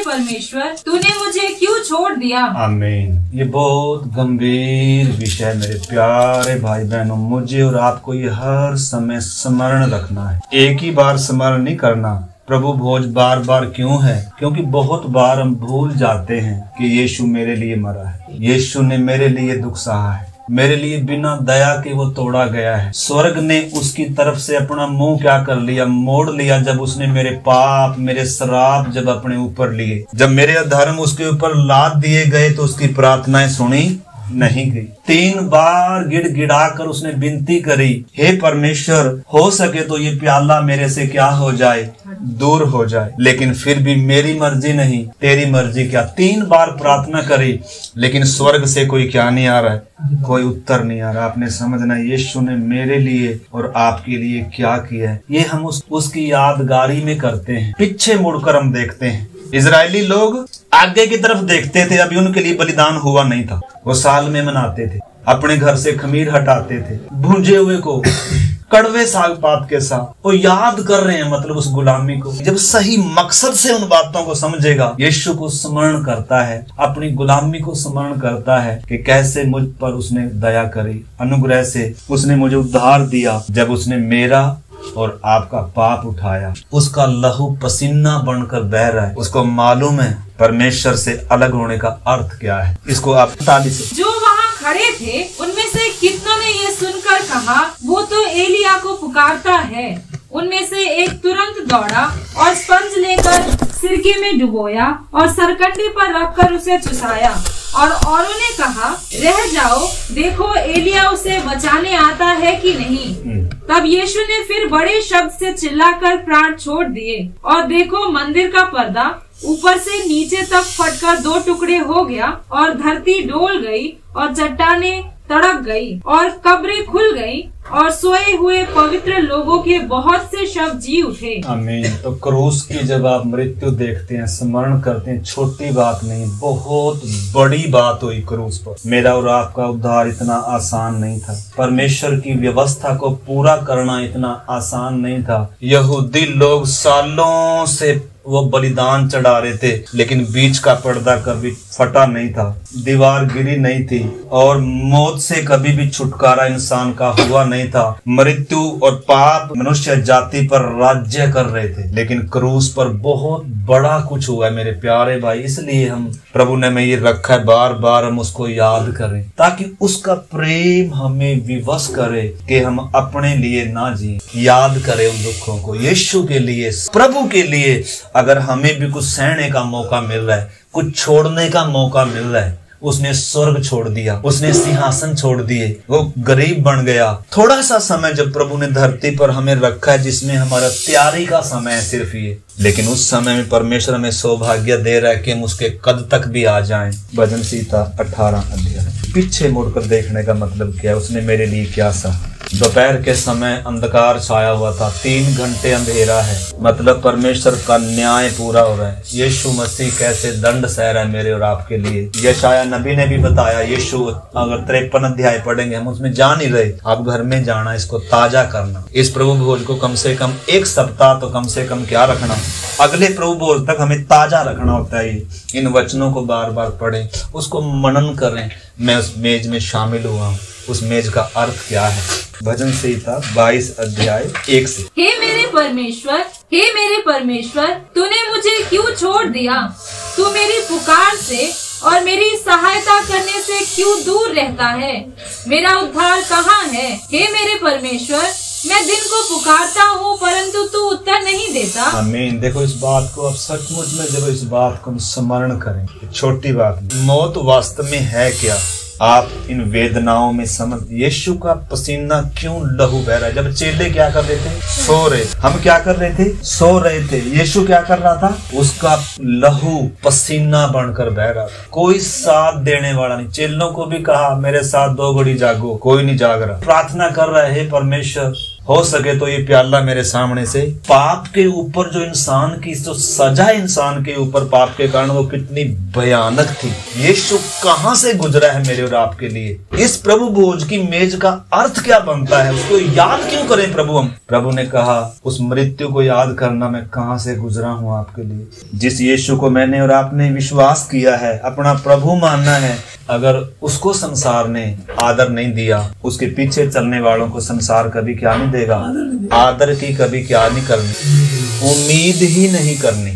परमेश्वर, तूने मुझे क्यों छोड़ दिया। आमीन। ये बहुत गंभीर विषय मेरे प्यारे भाई बहनों, मुझे और आपको ये हर समय स्मरण रखना है। एक ही बार स्मरण नहीं करना। प्रभु भोज बार बार क्यों है? क्योंकि बहुत बार हम भूल जाते हैं कि यीशु मेरे लिए मरा है, यीशु ने मेरे लिए दुख सहा है, मेरे लिए बिना दया के वो तोड़ा गया है। स्वर्ग ने उसकी तरफ से अपना मुंह क्या कर लिया, मोड़ लिया, जब उसने मेरे पाप, मेरे श्राप जब अपने ऊपर लिए, जब मेरे अधर्म उसके ऊपर लाद दिए गए तो उसकी प्रार्थनाएं सुनी नहीं गई। 3 बार गिड़गिड़ा कर उसने विनती करी, हे परमेश्वर, हो सके तो ये प्याला मेरे से क्या हो जाए, दूर हो जाए, लेकिन फिर भी मेरी मर्जी नहीं, तेरी मर्जी क्या। 3 बार प्रार्थना करी, लेकिन स्वर्ग से कोई क्या नहीं आ रहा है, कोई उत्तर नहीं आ रहा। आपने समझना, यीशु ने मेरे लिए और आपके लिए क्या किया है, ये हम उसकी यादगारी में करते हैं। पीछे मुड़कर हम देखते हैं। इजरायली लोग आगे की तरफ देखते थे, अभी उनके लिए बलिदान हुआ नहीं था। वो साल में मनाते थे, अपने घर से खमीर हटाते थे, भूंजे हुए को कड़वे साग पात के साथ वो याद कर रहे हैं, मतलब उस गुलामी को। जब सही मकसद से उन बातों को समझेगा, यीशु को स्मरण करता है, अपनी गुलामी को स्मरण करता है कि कैसे मुझ पर उसने दया करी, अनुग्रह से उसने मुझे उद्धार दिया, जब उसने मेरा और आपका पाप उठाया, उसका लहू पसीना बनकर बह रहा है। उसको मालूम है परमेश्वर से अलग होने का अर्थ क्या है। इसको आप 45 जो वहाँ खड़े थे उनमें से कितनों ने ये सुनकर कहा, वो तो एलिया को पुकारता है। उनमें से एक तुरंत दौड़ा और स्पंज लेकर सिरके में डुबोया और सरकंडे पर रखकर उसे चुसाया। और औरों ने कहा, रह जाओ, देखो एलिया उसे बचाने आता है कि नहीं। तब यीशु ने फिर बड़े शब्द से चिल्लाकर प्राण छोड़ दिए, और देखो मंदिर का पर्दा ऊपर से नीचे तक फटकर 2 टुकड़े हो गया, और धरती डोल गई, और चट्टानें तड़क गई, और कब्रें खुल गई, और सोए हुए पवित्र लोगों के बहुत से शव जी उठे। आमीन। तो क्रूस की जब आप मृत्यु देखते हैं, स्मरण करते हैं, छोटी बात नहीं, बहुत बड़ी बात हुई क्रूस पर। मेरा और आपका उद्धार इतना आसान नहीं था। परमेश्वर की व्यवस्था को पूरा करना इतना आसान नहीं था। यहूदी लोग सालों से वो बलिदान चढ़ा रहे थे, लेकिन बीच का पर्दा कभी फटा नहीं था, दीवार गिरी नहीं थी, और मौत से कभी भी छुटकारा इंसान का हुआ नहीं था। मृत्यु और पाप मनुष्य जाति पर राज्य कर रहे थे, लेकिन क्रूस पर बहुत बड़ा कुछ हुआ है मेरे प्यारे भाई। इसलिए हम प्रभु ने में ये रखा है, बार बार हम उसको याद करें, ताकि उसका प्रेम हमें विवश करे कि हम अपने लिए ना जिए, याद करें उन दुखों को। यीशु के लिए, प्रभु के लिए अगर हमें भी कुछ सहने का मौका मिल रहा है, कुछ छोड़ने का मौका मिल रहा है, उसने स्वर्ग छोड़ दिया, उसने सिंहासन छोड़ दिए, वो गरीब बन गया। थोड़ा सा समय जब प्रभु ने धरती पर हमें रखा है, जिसमें हमारा तैयारी का समय है सिर्फ ये, लेकिन उस समय में परमेश्वर हमें सौभाग्य दे रहा है कि हम उसके कद तक भी आ जाएं। भजन संहिता 18 अध्याय। पीछे मुड़कर देखने का मतलब क्या है? उसने मेरे लिए क्या सहा। दोपहर के समय अंधकार छाया हुआ था, 3 घंटे अंधेरा है, मतलब परमेश्वर का न्याय पूरा हो रहा है। यीशु मसीह कैसे दंड सह रहा है मेरे और आपके लिए। यशाया नबी ने भी बताया, यीशु अगर 53 अध्याय पढ़ेंगे, हम उसमें जा नहीं रहे, आप घर में जाना, इसको ताजा करना। इस प्रभु भोज को कम से कम 1 सप्ताह तो कम से कम क्या रखना, अगले प्रभु भोज तक हमें ताजा रखना होता है। इन वचनों को बार बार पढ़ें, उसको मनन करें। मैं उस मेज में शामिल हुआ हूँ, उस मेज का अर्थ क्या है? भजन संहिता 22 अध्याय 1 से। हे मेरे परमेश्वर, तूने मुझे क्यों छोड़ दिया? तू मेरी पुकार से और मेरी सहायता करने से क्यों दूर रहता है? मेरा उद्धार कहाँ है? हे मेरे परमेश्वर, मैं दिन को पुकारता हूँ, परंतु तू उत्तर नहीं देता। आमीन। देखो, इस बात को अब सचमुच में जब इस बात को हम स्मरण करें, छोटी बात नहीं। मौत वास्तव में है क्या? आप इन वेदनाओं में समझ, यीशु का पसीना क्यों लहू बह रहा है। जब चेले क्या कर रहे थे? सो रहे। हम क्या कर रहे थे? सो रहे थे। यीशु क्या कर रहा था? उसका लहू पसीना बनकर बह रहा था। कोई साथ देने वाला नहीं। चेलों को भी कहा, मेरे साथ 2 घड़ी जागो, कोई नहीं जाग रहा। प्रार्थना कर रहा है, परमेश्वर हो सके तो ये प्याला मेरे सामने से। पाप के ऊपर जो इंसान की जो सजा इंसान के ऊपर पाप के कारण, वो कितनी भयानक थी। यीशु कहां से गुजरा है मेरे और आपके लिए। इस प्रभु भोज की मेज का अर्थ क्या बनता है, उसको याद क्यों करें प्रभु हम? प्रभु ने कहा, उस मृत्यु को याद करना, मैं कहां से गुजरा हूं आपके लिए। जिस यीशु को मैंने और आपने विश्वास किया है, अपना प्रभु मानना है, अगर उसको संसार ने आदर नहीं दिया, उसके पीछे चलने वालों को संसार कभी क्या नहीं देगा? आदर की कभी क्या नहीं करनी, उम्मीद ही नहीं करनी।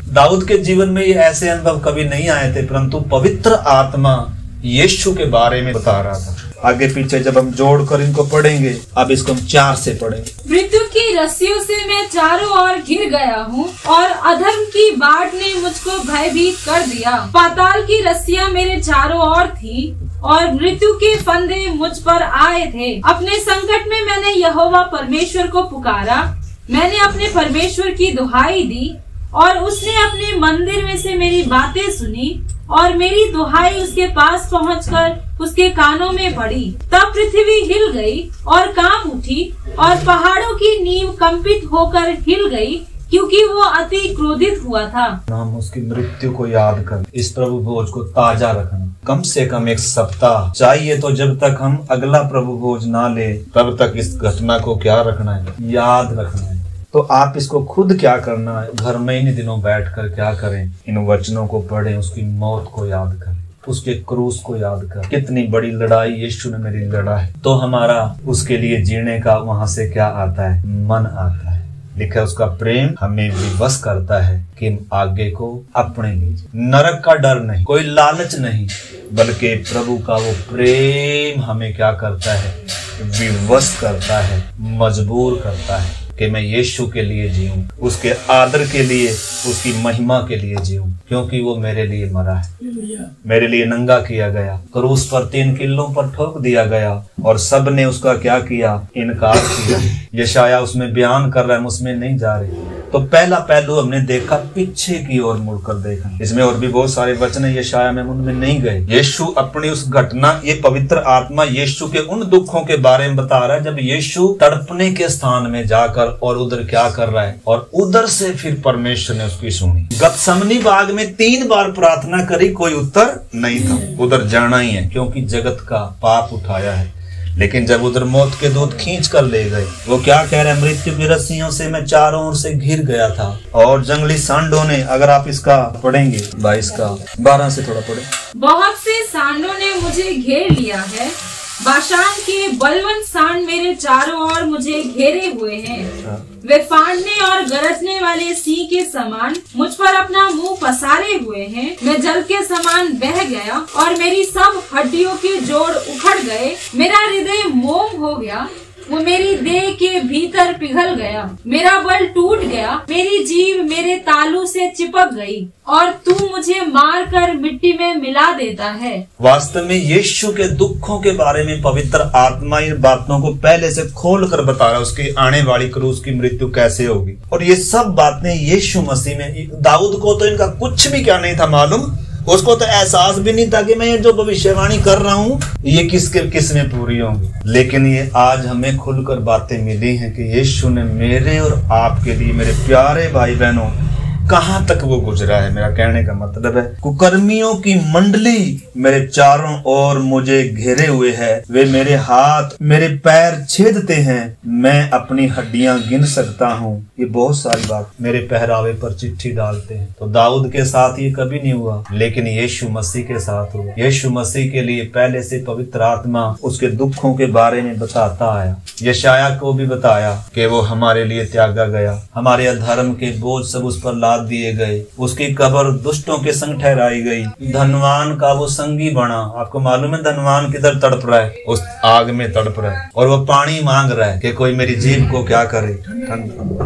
दाऊद के जीवन में ये ऐसे अनुभव कभी नहीं आए थे, परंतु पवित्र आत्मा यीशु के बारे में बता रहा था। आगे पीछे जब हम जोड़कर इनको पढ़ेंगे, अब इसको हम 4 से पढ़ेंगे। मृत्यु की रस्सियों से मैं चारों ओर घिर गया हूँ, और अधर्म की बाट ने मुझको भयभीत कर दिया। पाताल की रस्सियाँ मेरे चारों ओर थी, और मृत्यु के फंदे मुझ पर आए थे। अपने संकट में मैंने यहोवा परमेश्वर को पुकारा। मैंने अपने परमेश्वर की दुहाई दी, और उसने अपने मंदिर में से मेरी बातें सुनी, और मेरी दुहाई उसके पास पहुंचकर उसके कानों में पड़ी। तब पृथ्वी हिल गई और कांप उठी, और पहाड़ों की नींव कंपित होकर हिल गई, क्योंकि वो अति क्रोधित हुआ था। हम उसकी मृत्यु को याद कर, इस प्रभु भोज को ताजा रखना, कम से कम 1 सप्ताह चाहिए। तो जब तक हम अगला प्रभु भोज ना ले, तब तक इस घटना को क्या रखना है? याद रखना है। तो आप इसको खुद क्या करना है? घर में इन दिनों बैठकर क्या करें? इन वचनों को पढ़ें, उसकी मौत को याद करें, उसके क्रूस को याद कर। कितनी बड़ी लड़ाई यीशु ने मेरी लड़ा है। तो हमारा उसके लिए जीने का वहां से क्या आता है? मन आता है। लिखा उसका प्रेम हमें विवश करता है कि हम आगे को अपने लिए। नरक का डर नहीं, कोई लालच नहीं, बल्कि प्रभु का वो प्रेम हमें क्या करता है, विवश करता है, मजबूर करता है कि मैं यीशु के लिए जीऊं, उसके आदर के लिए, उसकी महिमा के लिए जीऊं, क्योंकि वो मेरे लिए मरा है, मेरे लिए नंगा किया गया, क्रूस पर 3 किल्लों पर ठोक दिया गया और सब ने उसका क्या किया, इनकार किया। यशाया उसमें बयान कर रहा है, हम उसमें नहीं जा रहे। तो पहला पहलू हमने देखा, पीछे की ओर मुड़कर देखा। इसमें और भी बहुत सारे वचन है यशाया में, उनमें नहीं गए। यीशु अपनी उस घटना, ये पवित्र आत्मा यीशु के उन दुखों के बारे में बता रहा है जब यीशु तड़पने के स्थान में जाकर और उधर क्या कर रहा है, और उधर से फिर परमेश्वर ने उसकी सुनी। गतसमनी बाग में 3 बार प्रार्थना करी, कोई उत्तर नहीं था। उधर जाना ही है क्योंकि जगत का पाप उठाया है। लेकिन जब उधर मौत के दूत खींच कर ले गए, वो क्या कह रहे हैं, मृत्यु की रस्सियों से मैं चारों ओर से घिर गया था और जंगली सांडों ने, अगर आप इसका पढ़ेंगे 22 का 12 से थोड़ा पढ़े, बहुत से सांडों ने मुझे घेर लिया है, बाशान के बलवंत सांड मेरे चारों ओर मुझे घेरे हुए हैं। वे फाड़ने और गरजने वाले सिंह के समान मुझ पर अपना मुंह पसारे हुए हैं। मैं जल के समान बह गया और मेरी सब हड्डियों के जोड़ उखड़ गए। मेरा हृदय मोम हो गया, वो मेरी देह के भीतर पिघल गया। मेरा बल टूट गया, मेरी जीभ मेरे तालू से चिपक गई और तू मुझे मार कर मिट्टी में मिला देता है। वास्तव में यीशु के दुखों के बारे में पवित्र आत्मा इन बातों को पहले से खोल कर बता रहा है, उसकी आने वाली क्रूस की मृत्यु कैसे होगी। और ये सब बातें यीशु मसीह में, दाऊद को तो इनका कुछ भी क्या नहीं था मालूम, उसको तो एहसास भी नहीं था कि मैं ये जो भविष्यवाणी कर रहा हूँ ये किस में पूरी होंगी। लेकिन ये आज हमें खुलकर बातें मिली हैं कि यीशु ने मेरे और आपके लिए, मेरे प्यारे भाई बहनों, कहां तक वो गुजरा है। मेरा कहने का मतलब है, कुकर्मियों की मंडली मेरे चारों ओर मुझे घेरे हुए है, वे मेरे हाथ मेरे पैर छेदते हैं, मैं अपनी हड्डियां गिन सकता हूँ। ये बहुत सारी बात मेरे पहरावे पर चिट्ठी डालते हैं। तो दाऊद के साथ ये कभी नहीं हुआ, लेकिन यीशु मसीह के साथ हुआ। यीशु मसीह के लिए पहले से पवित्र आत्मा उसके दुखों के बारे में बताता आया। यशाया को भी बताया कि वो हमारे लिए त्यागा गया, हमारे अधर्म के बोझ सब उस पर लाद दिए गए, उसकी कब्र दुष्टों के संग ठहराई गई, धनवान का वो संगी बना। आपको मालूम है धनवान किधर तड़प रहा है, उस आग में तड़प रहा है और वो पानी मांग रहा है कि कोई मेरी जीभ को क्या करे।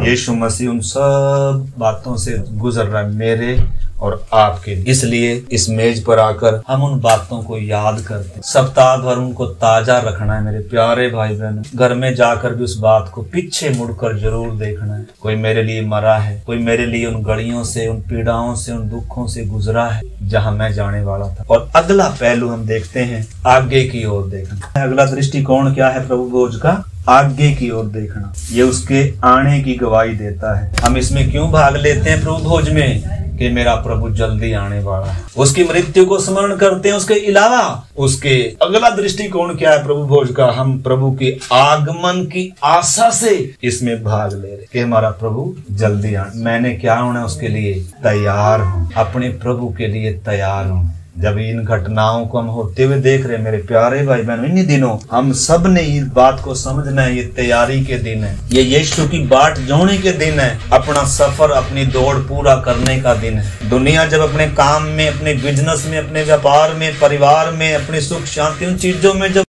यीशु मसीह उन सब बातों से गुजर रहा है मेरे और आपके। इसलिए इस मेज पर आकर हम उन बातों को याद करते हैं, सप्ताह भर उनको ताजा रखना है। मेरे प्यारे भाई बहन, घर में जाकर भी उस बात को पीछे मुड़कर जरूर देखना है। कोई मेरे लिए मरा है, कोई मेरे लिए उन घड़ियों से, उन पीड़ाओं से, उन दुखों से गुजरा है जहां मैं जाने वाला था। और अगला पहलू हम देखते हैं, आगे की ओर देखना। अगला दृष्टिकोण क्या है प्रभु भोज का? आगे की ओर देखना। ये उसके आने की गवाही देता है। हम इसमें क्यों भाग लेते हैं प्रभु भोज में? कि मेरा प्रभु जल्दी आने वाला है। उसकी मृत्यु को स्मरण करते हैं। उसके अलावा उसके अगला दृष्टिकोण क्या है प्रभु भोज का? हम प्रभु के आगमन की आशा से इसमें भाग ले रहे कि हमारा प्रभु जल्दी आने। मैंने क्या होना उसके लिए तैयार हूँ, अपने प्रभु के लिए तैयार हूँ। जब इन घटनाओं को हम होते हुए देख रहे हैं मेरे प्यारे भाई बहन, इन दिनों हम सब ने इस बात को समझना है, ये तैयारी के दिन है, ये यीशु की बाट जोड़ने के दिन है, अपना सफर, अपनी दौड़ पूरा करने का दिन है। दुनिया जब अपने काम में, अपने बिजनेस में, अपने व्यापार में, परिवार में, अपनी सुख शांति, उन चीजों में जब